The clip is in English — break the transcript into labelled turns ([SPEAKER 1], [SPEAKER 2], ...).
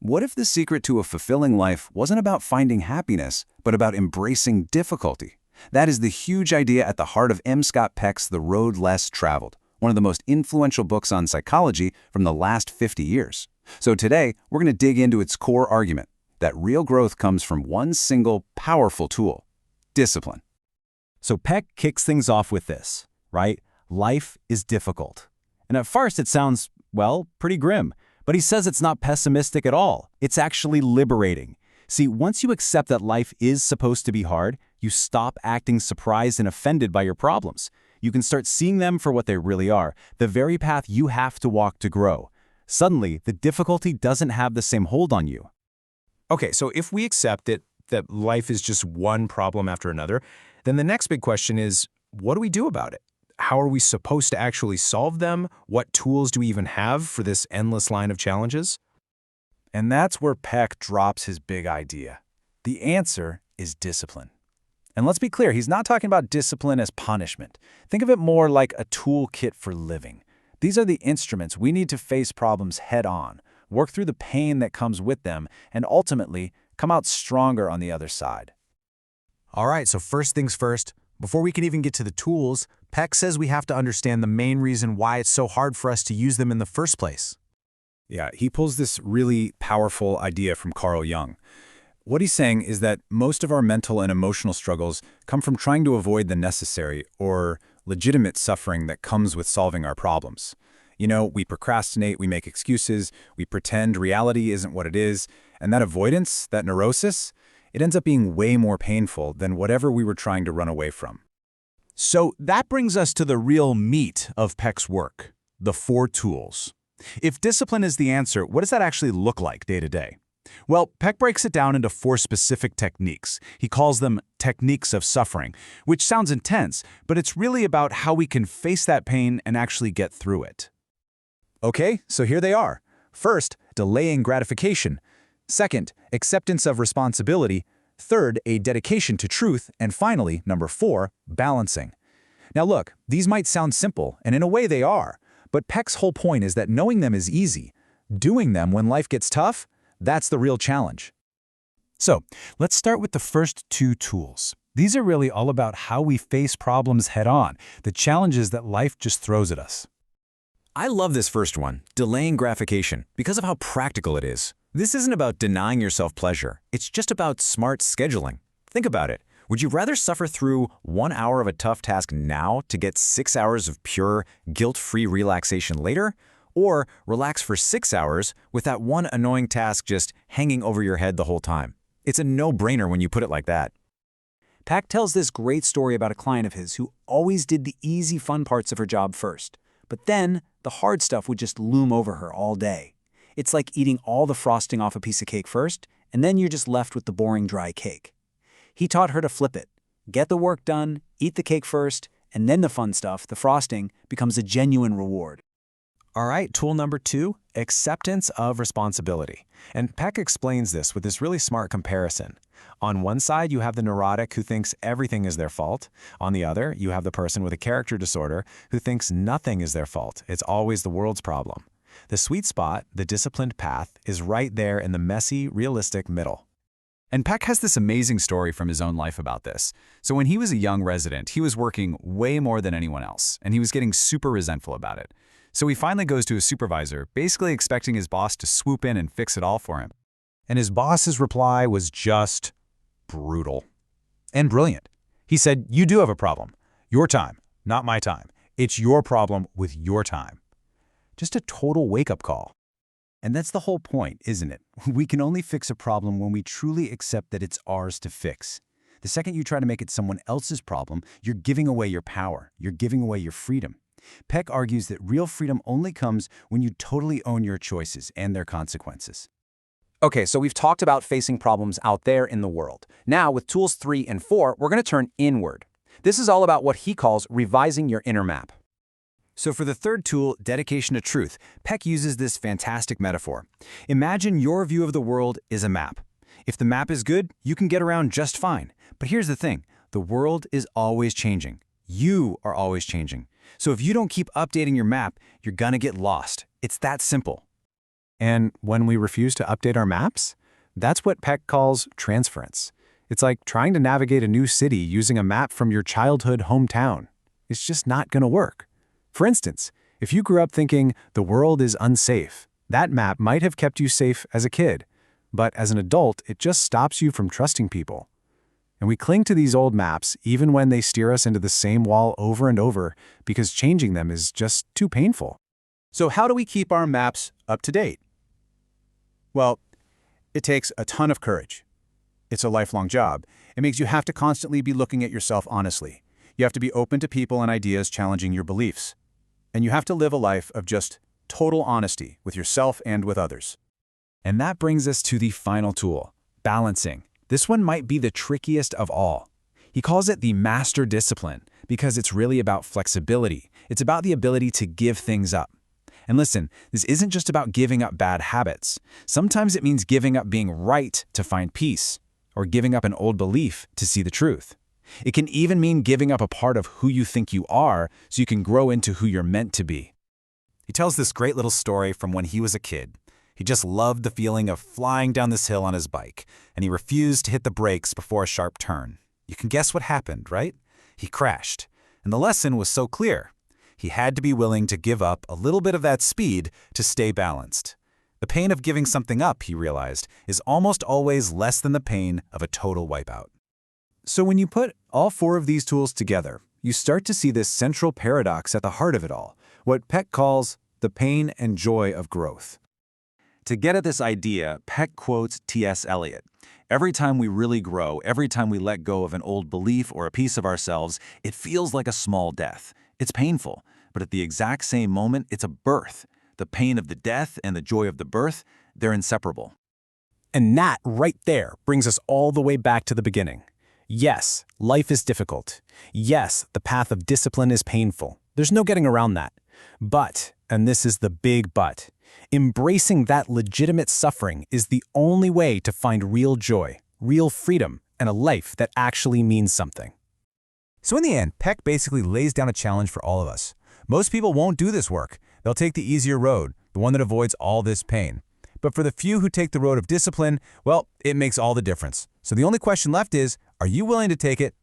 [SPEAKER 1] What if the secret to a fulfilling life wasn't about finding happiness, but about embracing difficulty? That is the huge idea at the heart of M. Scott Peck's The Road Less Traveled, one of the most influential books on psychology from the last 50 years. So today, we're going to dig into its core argument, that real growth comes from one single, powerful tool: discipline.
[SPEAKER 2] So Peck kicks things off with this, right? Life is difficult. And at first it sounds, well, pretty grim. But he says it's not pessimistic at all. It's actually liberating. See, once you accept that life is supposed to be hard, you stop acting surprised and offended by your problems. You can start seeing them for what they really are, the very path you have to walk to grow. Suddenly, the difficulty doesn't have the same hold on you.
[SPEAKER 3] Okay, so if we accept it, that life is just one problem after another, then the next big question is, what do we do about it? How are we supposed to actually solve them? What tools do we even have for this endless line of challenges?
[SPEAKER 4] And that's where Peck drops his big idea. The answer is discipline. And let's be clear, he's not talking about discipline as punishment. Think of it more like a toolkit for living. These are the instruments we need to face problems head on, work through the pain that comes with them, and ultimately come out stronger on the other side.
[SPEAKER 5] All right, so first things first, before we can even get to the tools, Peck says we have to understand the main reason why it's so hard for us to use them in the first place.
[SPEAKER 4] Yeah, he pulls this really powerful idea from Carl Jung. What he's saying is that most of our mental and emotional struggles come from trying to avoid the necessary or legitimate suffering that comes with solving our problems. You know, we procrastinate, we make excuses, we pretend reality isn't what it is, and that avoidance, that neurosis, it ends up being way more painful than whatever we were trying to run away from.
[SPEAKER 5] So that brings us to the real meat of Peck's work, the 4 tools. If discipline is the answer, what does that actually look like day to day? Well, Peck breaks it down into 4 specific techniques. He calls them techniques of suffering, which sounds intense, but it's really about how we can face that pain and actually get through it.
[SPEAKER 4] Okay, so here they are. First, delaying gratification. Second, acceptance of responsibility. Third, a dedication to truth. And finally, number 4, balancing. Now look, these might sound simple, and in a way they are, but Peck's whole point is that knowing them is easy. Doing them when life gets tough, that's the real challenge.
[SPEAKER 2] So let's start with the first 2 tools. These are really all about how we face problems head on, the challenges that life just throws at us.
[SPEAKER 1] I love this first one, delaying gratification, because of how practical it is. This isn't about denying yourself pleasure. It's just about smart scheduling. Think about it. Would you rather suffer through 1 hour of a tough task now to get 6 hours of pure, guilt-free relaxation later? Or relax for 6 hours with that one annoying task just hanging over your head the whole time? It's a no-brainer when you put it like that.
[SPEAKER 6] Peck tells this great story about a client of his who always did the easy, fun parts of her job first. But then, the hard stuff would just loom over her all day. It's like eating all the frosting off a piece of cake first, and then you're just left with the boring, dry cake. He taught her to flip it. Get the work done, eat the cake first, and then the fun stuff, the frosting, becomes a genuine reward.
[SPEAKER 3] All right, tool number 2, acceptance of responsibility. And Peck explains this with this really smart comparison. On one side, you have the neurotic who thinks everything is their fault. On the other, you have the person with a character disorder who thinks nothing is their fault. It's always the world's problem. The sweet spot, the disciplined path, is right there in the messy, realistic middle.
[SPEAKER 1] And Peck has this amazing story from his own life about this. So when he was a young resident, he was working way more than anyone else, and he was getting super resentful about it. So he finally goes to his supervisor, basically expecting his boss to swoop in and fix it all for him.
[SPEAKER 4] And his boss's reply was just brutal and brilliant. He said, "You do have a problem. Your time, not my time. It's your problem with your time." Just a total wake-up call.
[SPEAKER 2] And that's the whole point, isn't it? We can only fix a problem when we truly accept that it's ours to fix. The second you try to make it someone else's problem, you're giving away your power. You're giving away your freedom. Peck argues that real freedom only comes when you totally own your choices and their consequences.
[SPEAKER 6] Okay, so we've talked about facing problems out there in the world. Now, with tools 3 and 4, we're going to turn inward. This is all about what he calls revising your inner map.
[SPEAKER 1] So for the third tool, dedication to truth, Peck uses this fantastic metaphor. Imagine your view of the world is a map. If the map is good, you can get around just fine. But here's the thing, the world is always changing. You are always changing. So if you don't keep updating your map, you're gonna get lost. It's that simple.
[SPEAKER 3] And when we refuse to update our maps, that's what Peck calls transference. It's like trying to navigate a new city using a map from your childhood hometown. It's just not going to work. For instance, if you grew up thinking the world is unsafe, that map might have kept you safe as a kid, but as an adult, it just stops you from trusting people. And we cling to these old maps even when they steer us into the same wall over and over because changing them is just too painful.
[SPEAKER 5] So how do we keep our maps up to date? Well, it takes a ton of courage. It's a lifelong job. It makes you have to constantly be looking at yourself honestly. You have to be open to people and ideas challenging your beliefs. And you have to live a life of just total honesty with yourself and with others.
[SPEAKER 3] And that brings us to the final tool, balancing. This one might be the trickiest of all. He calls it the master discipline because it's really about flexibility. It's about the ability to give things up. And listen, this isn't just about giving up bad habits. Sometimes it means giving up being right to find peace, or giving up an old belief to see the truth. It can even mean giving up a part of who you think you are so you can grow into who you're meant to be.
[SPEAKER 1] He tells this great little story from when he was a kid. He just loved the feeling of flying down this hill on his bike, and he refused to hit the brakes before a sharp turn. You can guess what happened, right? He crashed. And the lesson was so clear. He had to be willing to give up a little bit of that speed to stay balanced. The pain of giving something up, he realized, is almost always less than the pain of a total wipeout.
[SPEAKER 3] So when you put all four of these tools together, you start to see this central paradox at the heart of it all, what Peck calls the pain and joy of growth.
[SPEAKER 2] To get at this idea, Peck quotes T.S. Eliot. Every time we really grow, every time we let go of an old belief or a piece of ourselves, it feels like a small death. It's painful, but at the exact same moment, it's a birth. The pain of the death and the joy of the birth, they're inseparable.
[SPEAKER 3] And that right there brings us all the way back to the beginning. Yes, life is difficult. Yes, the path of discipline is painful. There's no getting around that. But, and this is the big but, embracing that legitimate suffering is the only way to find real joy, real freedom, and a life that actually means something.
[SPEAKER 1] So in the end, Peck basically lays down a challenge for all of us. Most people won't do this work. They'll take the easier road, the one that avoids all this pain. But for the few who take the road of discipline, well, it makes all the difference. So the only question left is, are you willing to take it